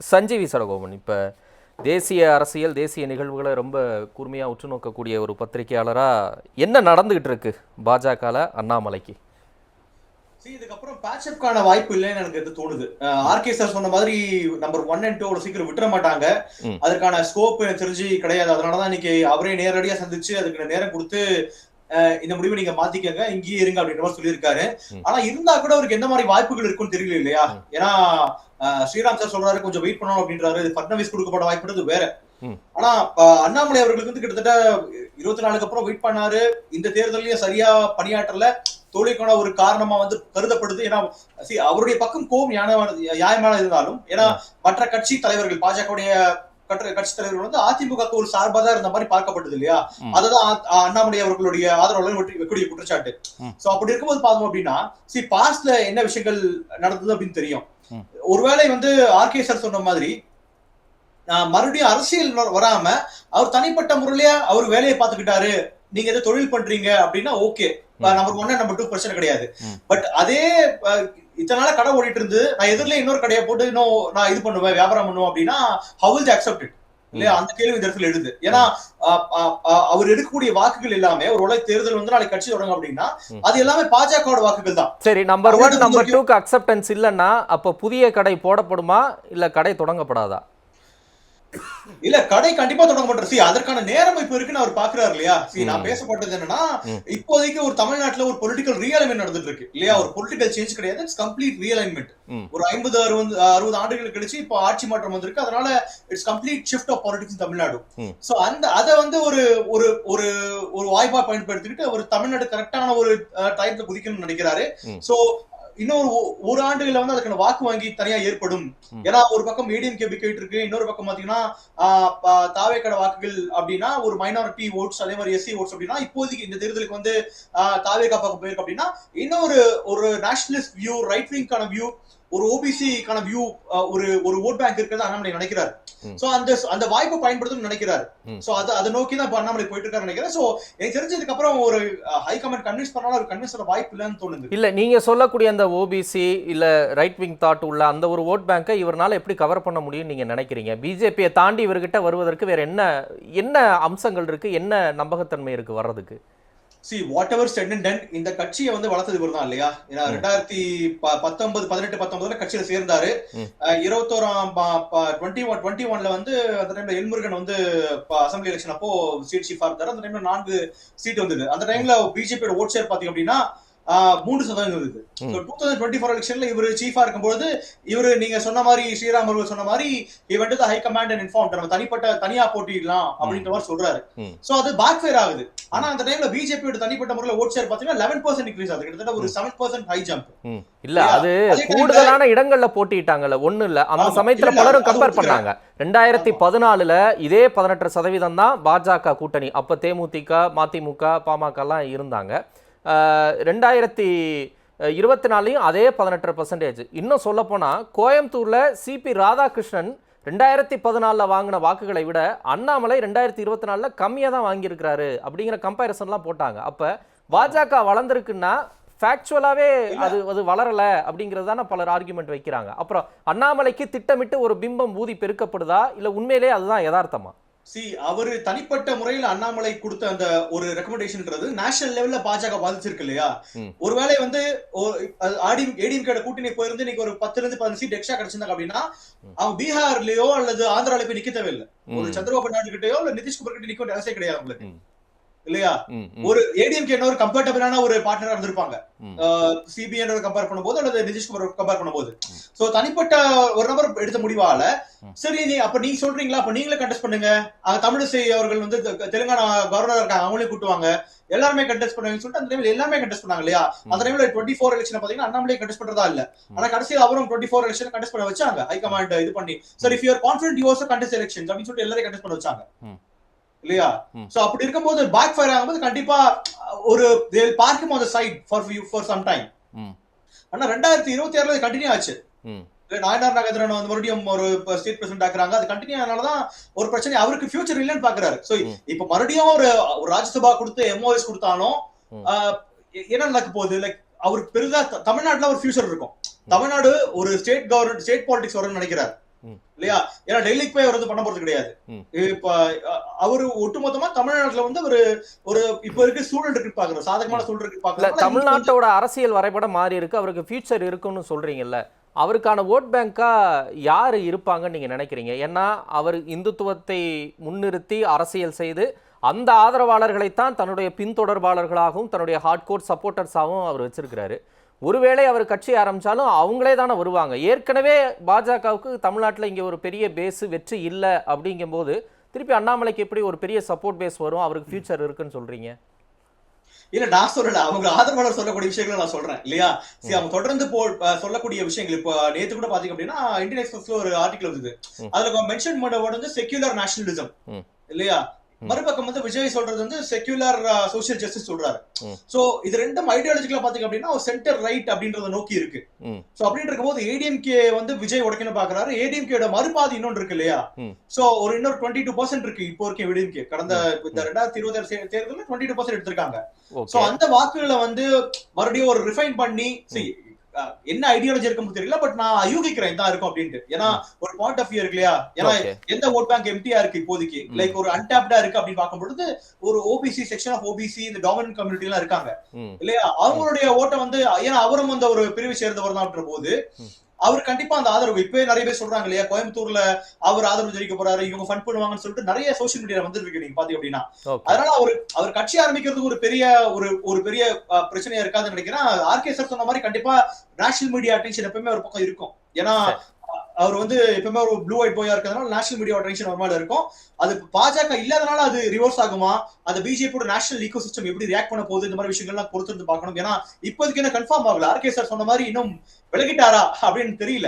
சஞ்சீவி சடகோபன், இப்போ தேசிய அரசியல் தேசிய நிகழ்வுகளை ரொம்ப கூர்மையாக உற்று நோக்கக்கூடிய ஒரு பத்திரிகையாளராக என்ன நடந்துகிட்டு இருக்கு பாஜகவில் அண்ணாமலைக்கு? இதுக்கப்புறம் பேட்சப்கான வாய்ப்பு இல்லைன்னு எனக்கு தோணுது. ஆர்கே சார் சொன்ன மாதிரி நம்பர் 1 and 2 அவ்வளவு சீக்கிரம் விட்டுற மாட்டாங்க. அதற்கான ஸ்கோப் எனக்கு தெரிஞ்சு கிடையாது. அதனாலதான் இன்னைக்கு அவரே நேரடியா சந்திச்சு அதுக்கு நேரம் கொடுத்து இந்த முடிவை நீங்க மாத்திக்கங்க, இங்கேயே இருங்க அப்படின்ற மாதிரி சொல்லியிருக்காரு. ஆனா இருந்தா கூட அவருக்கு எந்த மாதிரி வாய்ப்புகள் இருக்குன்னு தெரியல இல்லையா? ஏன்னா ஸ்ரீராம் சார் சொல்றாரு கொஞ்சம் வெயிட் பண்ணணும் அப்படின்றாரு. பட்னவிஸ் கொடுக்கப்பட்ட வாய்ப்புன்றது வேற. ஆனா அண்ணாமலை அவர்களுக்கு வந்து கிட்டத்தட்ட 24 அப்புறம் வெயிட் பண்ணாரு. இந்த தேர்தலையும் சரியா பணியாற்றல. தோல்விக்கான ஒரு காரணமா வந்து கருதப்படுது. ஏன்னா அவருடைய பக்கம் கோபம் நியாயமான இருந்தாலும், ஏன்னா மற்ற கட்சி தலைவர்கள் பாஜகவுடைய கட்சி தலைவர்கள் வந்து அதிமுக ஒரு சார்பா தான் இருந்த மாதிரி பார்க்கப்பட்டது இல்லையா? அதுதான் அண்ணாமலை அவர்களுடைய ஆதரவாளர் வைக்கக்கூடிய குற்றச்சாட்டு. சோ அப்படி இருக்கும்போது பார்த்தோம் அப்படின்னா பாஸ்ட்ல என்ன விஷயங்கள் நடந்தது அப்படின்னு தெரியும். ஒருவேளை வந்து ஆர்கே சார் சொன்ன மாதிரி மறுபடியும் அரசியல் வராம அவர் தனிப்பட்ட முறையிலேயே அவர் வேலையை பார்த்துக்கிட்டாரு, நீங்க எதை தொழில் பண்றீங்க அப்படின்னா ஓகே, நம்பர் 1 நம்பர் 2 பிரச்சனை கிடையாது. பட் அதே இத்தனை நாள கடை ஓடிட்டு இருந்து நான் எதிரில இன்னொரு கடையை போட்டு இன்னும் நான் இது பண்ணுவேன், வியாபாரம் பண்ணுவேன் அப்படின்னா how will they accept it இல்லையா? அந்த கேள்வி இந்த இடத்துல எழுது. ஏன்னா அவர் எடுக்கக்கூடிய வாக்குகள் எல்லாமே ஒரு உலக தேர்தல் வந்து நாளைக்கு கட்சி தொடங்க அப்படின்னா அது எல்லாமே பாஜகவோட வாக்குகள் தான். சரி, நம்பர் 1 நம்பர் 2க்கு அக்செப்டன்ஸ் இல்லைன்னா அப்ப புதிய கடை போடப்படுமா இல்ல கடை தொடங்கப்படாதா? இல்ல, கடை கண்டிப்பா தொடங்க மாட்டாரு. அதற்கான நேரம் இப்ப இருக்குன்னு அவர் பாக்குறாரு இல்லையா? நான் பேசப்பட்டது என்னன்னா, இப்போதைக்கு ஒரு தமிழ்நாட்டுல ஒரு பொலிட்டிக்கல் ரீஅலைன்மென்ட் நடந்துட்டு இருக்கு இல்லையா? ஒரு பொலிட்டிக்கல் சேஞ்ச் கிடையாது, இட்ஸ் கம்ப்ளீட் ரீஅலைன்மென்ட். ஒரு 50-60 ஆண்டுகள் கழிச்சு இப்போ ஆட்சி மாற்றம் வந்திருக்கு. அதனால it's complete shift of politics in Tamil Nadu. So அத வந்து ஒரு ஒரு ஒரு வாய்ப்பா பயன்படுத்திக்கிட்டு அவர் தமிழ்நாடு கரெக்டான ஒரு டைம்ல குதிக்கணும்னு நினைக்கிறாரு. சோ இன்னொரு ஒரு ஆண்டுகள்ல வந்து அதுக்கான வாக்கு வாங்கி தனியா ஏற்படும். ஏன்னா ஒரு பக்கம் ஏடிஎம்கே விக்கெட் இருக்கு, இன்னொரு பக்கம் பாத்தீங்கன்னா தாவேக்கட வாக்குகள் அப்படின்னா ஒரு மைனாரிட்டி ஓட்ஸ், அதே மாதிரி எஸ்சி ஓட்ஸ் அப்படின்னா இப்போதைக்கு இந்த தேர்தலுக்கு வந்து தாவேக்கா பக்கம் போயிருக்கு அப்படின்னா இன்னொரு ஒரு நேஷனலிஸ்ட் வியூ, ரைட் விங்கான வியூ, ஒரு ஓபிசிக்கான வியூ, ஒரு ஓட் பேங்க் இருக்கிறது அண்ணாமலை நினைக்கிறாரு. சோ அந்த வாய்ப்பை பயன்படுத்தணும்னு நினைக்கிறாரு. சோ அதை நோக்கி தான் அண்ணாமலை போயிட்டு இருக்காரு நினைக்கிறேன். சோ எனக்கு தெரிஞ்சதுக்கு அப்புறம் ஒரு ஹை கமெண்ட் கன்வின்ஸ் பண்ணாலும் ஒரு கன்வின்ஸ் பண்ண வாய்ப்பு இல்லைன்னு தோணுது. இல்ல, நீங்க சொல்லக்கூடிய அந்த ஓபிசி இல்ல ரைட் விங் தாட் உள்ள அந்த ஒரு ஓட் பேங்கை இவரால எப்படி கவர் பண்ண முடியும் நீங்க நினைக்கிறீங்க? பிஜேபியை தாண்டி இவர்கிட்ட வருவதற்கு வேற என்ன அம்சங்கள் இருக்கு, என்ன நம்பகத்தன்மை இருக்கு வர்றதுக்கு? whatever said and done, இந்த கட்சியை வந்து வளர்த்தது இவர் தான் இல்லையா? 2018-19 கட்சியில சேர்ந்தாரு. 21ல வந்து அந்த டைம்ல எல்முருகன் வந்து அசம்பிளி எலெக்ஷன் அப்போ ஸ்டேட் சீஃபா இருந்தாரு. அந்த டைம்ல 4 சீட் வந்தது. அந்த டைம்ல பிஜேபியோட ஓட் ஷேர் பாத்தீங்க அப்படின்னா 3% இருக்கு. 2024 எலெக்ஷன்ல இவரு சீஃபா இருக்கும்போது இவரு நீங்க சொன்ன மாதிரி ஸ்ரீராம் அவர்கள் சொன்ன மாதிரி இவன் வந்து ஹை கமாண்ட் அண்ட் இன்ஃபார்ம் நம்ம தனியா போட்டிடலாம் அப்படின்ற மாதிரி சொல்றாரு. சோ அது பேக் ஃபயர் ஆகுது. ஆனா அந்த டைம்ல பிஜேபியோட தனிப்பட்ட முறையில ஓட் ஷேர் பாத்தீங்கன்னா 11% இன்க்ரீஸ் ஆகுது. கிட்டத்தட்ட ஒரு 7% ஹை ஜம்ப். இல்ல, அது கூடுதலான இடங்கள்ல போட்டிட்டாங்கல்ல, ஒண்ணு இல்ல. அந்த சமயத்துல பலரும் கம்பேர் பண்ணாங்க. 2014ல இதே 18% தான் பாஜக கூட்டணி. அப்ப தேமுதிக, மதிமுக, பாமக எல்லாம் இருந்தாங்க. 2024 அதே 18%. இன்னும் சொல்ல போனா கோயம்புத்தூர்ல சிபி ராதாகிருஷ்ணன் 2014 வாங்கின வாக்குகளை விட அண்ணாமலை 2024 கம்மியா தான் வாங்கியிருக்கிறாரு அப்படிங்கிற கம்பேரிசன்லாம் போட்டாங்க. அப்ப பாஜக வளர்ந்துருக்குன்னா ஃபேக்சுவலாவே அது வளரல அப்படிங்கிறது தானே பலர் ஆர்குமெண்ட் வைக்கிறாங்க. அப்புறம் அண்ணாமலைக்கு திட்டமிட்டு ஒரு பிம்பம் ஊதி பெருக்கப்படுதா இல்ல உண்மையிலே அதுதான் யதார்த்தமா? அவரு தனிப்பட்ட முறையில் அண்ணாமலை கொடுத்த அந்த ஒரு ரெக்கமெண்டேஷன்ன்றது நேஷனல் லெவல்ல பாஜக பாதிச்சிருக்கு இல்லையா? ஒருவேளை வந்து ஏடிஎம்கே கூட்டணி போயிருந்து இன்னைக்கு ஒரு 10-15 சீட் எக்ஸ்ட்ரா கிடைச்சிருந்தாங்க அப்படின்னா அவங்க பீகார்லயோ அல்லது ஆந்திரால போய் நிக்க தேவையில்லை. ஒரு சந்திரபாபு நாயுடு கிட்டயோ இல்ல நிதிஷ்குமார் கிட்ட நிக்க அவசியம் கிடையாது அவங்களுக்கு இல்லையா? ஒரு ஏடிஎம்கே ஒரு கம்ஃபர்டபிளான ஒரு பார்ட்னரா இருந்திருப்பாங்க சிபிஎன் கம்பேர் பண்ணும்போது அல்லது நிதிஷ்குமார் கம்பேர் பண்ணும்போது. சோ தனிப்பட்ட ஒரு நபர் எடுத்த முடிவால சரி அப்ப நீங்க சொல்றீங்களா, அப்ப நீங்களே கண்டெஸ்ட் பண்ணுங்க, தமிழிசை அவர்கள் வந்து தெலுங்கானா கவர்னர் இருக்காங்க, அவங்களே கூட்டுவாங்க, எல்லாருமே கண்டெஸ்ட் பண்ணுவாங்கன்னு சொல்லிட்டு அந்த டைம்ல எல்லாமே கண்டெஸ்ட் பண்ணாங்க இல்லையா? அந்த டைம்ல 24 எலெக்ஷன் பாத்தீங்கன்னா அண்ணாமலை கண்டெஸ்ட் பண்றதா இல்ல. ஆனா கடைசியில் அவரும் 24 எலெக்ஷன் கண்டெஸ்ட் பண்ண வச்சாங்க. ஹைகமாண்ட் இது பண்ணி சரி if you are confident you also contest elections அப்படின்னு சொல்லிட்டு எல்லாரையும் கண்டெஸ்ட் பண்ண வச்சாங்க இல்லையா? சோ அப்படி இருக்கும்போது பேக் ஃபயர் ஆகும்போது கண்டிப்பா ஒரு பார்க்கும் on the side for some time. ஆனா 2026ல கண்டினியூ ஆச்சு. நாயனார் நாகேந்திரன் வந்து மறுபடியும் ஒரு ஸ்டேட் பிரசிடென்ட் ஆக்குறாங்க. அது கண்டினியூ ஆனாலதான் ஒரு பிரச்சனை, அவருக்கு ஃபியூச்சர் இல்லைன்னு பாக்குறாரு. சோ இப்ப மறுபடியும் ஒரு ராஜ்யசபா கொடுத்து எம்ஓஎஸ் கொடுத்தாலும் என்ன நடக்க போகுது? லைக் அவருக்கு பெரிதா தமிழ்நாட்டுல ஒரு ஃபியூச்சர் இருக்கும். தமிழ்நாடு ஒரு ஸ்டேட் பாலிடிக்ஸ் வரும்னு நினைக்கிறார். இல்லையா? ஏன்னா டெல்லிக்கு போய் அவர் வந்து பண்ண போறது கிடையாது. இப்ப அவரு ஒட்டுமொத்தமா தமிழ்நாட்டுல வந்து ஒரு இப்ப இருக்க சூழல் இருக்கு பாக்குறோம், சாதகமான சூழல் இருக்கு பாக்குறோம். தமிழ்நாட்டோட அரசியல் வரைபடம் மாறி இருக்கு, அவருக்கு ஃபியூச்சர் இருக்குன்னு சொல்றீங்கல்ல, அவருக்கான ஓட் பேங்கா யாரு இருப்பாங்கன்னு நீங்க நினைக்கிறீங்க? ஏன்னா அவர் இந்துத்துவத்தை முன்னிறுத்தி அரசியல் செய்து அந்த ஆதரவாளர்களைத்தான் தன்னுடைய பின்தொடர்பாளர்களாகவும் தன்னுடைய ஹார்ட்கோர் சப்போர்ட்டர்ஸாகவும் அவர் வச்சிருக்கிறாரு. ஒருவேளை அவர் கட்சி ஆரம்பிச்சாலும் அவங்களே தானே வருவாங்க. ஏற்கனவே பாஜகவுக்கு தமிழ்நாட்டில் இங்கே ஒரு பெரிய பேஸ் வெற்றி இல்லை அப்படிங்கும்போது திருப்பி அண்ணாமலைக்கு எப்படி ஒரு பெரிய சப்போர்ட் பேஸ் வரும், அவருக்கு ஃபியூச்சர் இருக்குன்னு சொல்றீங்க? இல்ல நான் சொல்லல, அவங்க ஆதரவாளர் சொல்லக்கூடிய விஷயங்களை நான் சொல்றேன் இல்லையா? சரி, அவங்க தொடர்ந்து சொல்லக்கூடிய விஷயங்கள் இப்ப நேத்து கூட பாத்தீங்க அப்படின்னா இந்தியன் எக்ஸ்பிரஸ்ல ஒரு ஆர்டிகல் வந்தது. அதுல மென்ஷன் பண்ண வேர்ட் வந்து செக்யூலர் நேஷனலிசம் இல்லையா? மறுபக்கம் வந்து விஜய் சொல்றது வந்து செக்யூலர் சோசியல் ஜஸ்டிஸ் சொல்றாரு. சோ இது ரெண்டும் ஐடியாலஜிக்கலா பாத்தீங்க அப்படின்னா ஒரு சென்டர் ரைட் அப்படின்றத நோக்கி இருக்கு. சோ அப்படின்னு இருக்கும்போது ஏடிஎம்கே வந்து விஜய் உடைக்கணும் பாக்குறாரு. ஏடிஎம்கேட மறுபாதி இன்னொன்று இருக்கு இல்லையா? சோ ஒரு இன்னொரு 22% இருக்கு இப்போ வரைக்கும் ஏடிஎம்கே. கடந்த இந்த 2026 தேர்தலில் 22% எடுத்திருக்காங்க. சோ அந்த வாக்குகளை வந்து மறுபடியும் ஒரு ரிஃபைன் பண்ணி என்ன ஐடியாலஜி இருக்குன்னு தெரியல, பட் நான் யூகிக்கிறேன் இதான் இருக்கும் அப்படின்ட்டு. ஏன்னா ஒரு பாயிண்ட் ஆஃப் வியூ இருக்கு இல்லையா? ஏன்னா எந்த ஓட் பேங்க் எம்டியா இருக்கு இப்போதைக்கு, லைக் ஒரு அன்டாப்டா இருக்கு அப்படின்னு பார்க்கும் பொழுது ஒரு ஓபிசி செக்ஷன் ஆஃப் ஓபிசி இந்த டாமினன்ட் கம்யூனிட்டி எல்லாம் இருக்காங்க இல்லையா? அவங்களுடைய ஓட்டை வந்து ஏன்னா அவரும் வந்து ஒரு பிரிவு சேர்ந்தவர் தான் போது அவர் கண்டிப்பா அந்த ஆதரவு இப்பவே நிறைய பேர் சொல்றாங்க இல்லையா? கோயம்புத்தூர்ல அவர் ஆதரவு தெரிவிக்க போறாரு, இவங்க ஃபண்ட் பண்ணுவாங்கன்னு சொல்லிட்டு நிறைய சோசியல் மீடியால வந்துருக்கு நீங்க பாத்தீங்க அப்படின்னா. அதனால அவர் கட்சி ஆரம்பிக்கிறதுக்கு ஒரு பெரிய பிரச்சனையா இருக்காதுன்னு நினைக்கிறேன். ஆர்கே சார் சொன்ன மாதிரி கண்டிப்பா நேஷனல் மீடியா அட்டென்ஷன் எப்பவுமே ஒரு பக்கம் இருக்கும். ஏன்னா அவர் வந்து எப்பவுமே ஒரு ப்ளூ ஒயிட் பாயா இருக்கிறதுனால நேஷனல் மீடியா அட்டென்ஷன் ஒரு மாதிரி இருக்கும். அது பாஜக இல்லாதனால அது ரிவர்ஸ் ஆகுமா, அந்த பிஜேபியோட நேஷனல் ஈகோ சிஸ்டம் எப்படி ரியாக்ட் பண்ண போகுது, இந்த மாதிரி விஷயங்கள்லாம் பொறுத்து பார்க்கணும். ஏன்னா இப்போதைக்கு என்ன கன்ஃபார்ம் ஆகல. ஆர்கே சார் சொன்ன மாதிரி இன்னும் விலகிட்டாரா அப்படின்னு தெரியல.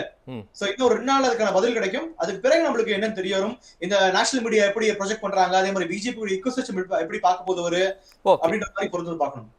சோ இன்னும் 2 நாள் அதுக்கான பதில் கிடைக்கும். அதுக்கு பிறகு நம்மளுக்கு என்னன்னு தெரிய வரும். இந்த நேஷனல் மீடியா எப்படி ப்ரொஜெக்ட் பண்றாங்க, அதே மாதிரி பிஜேபி ஈகோ சிஸ்டம் எப்படி பார்க்க போகுது அப்படின்ற மாதிரி பொறுத்து பார்க்கணும்.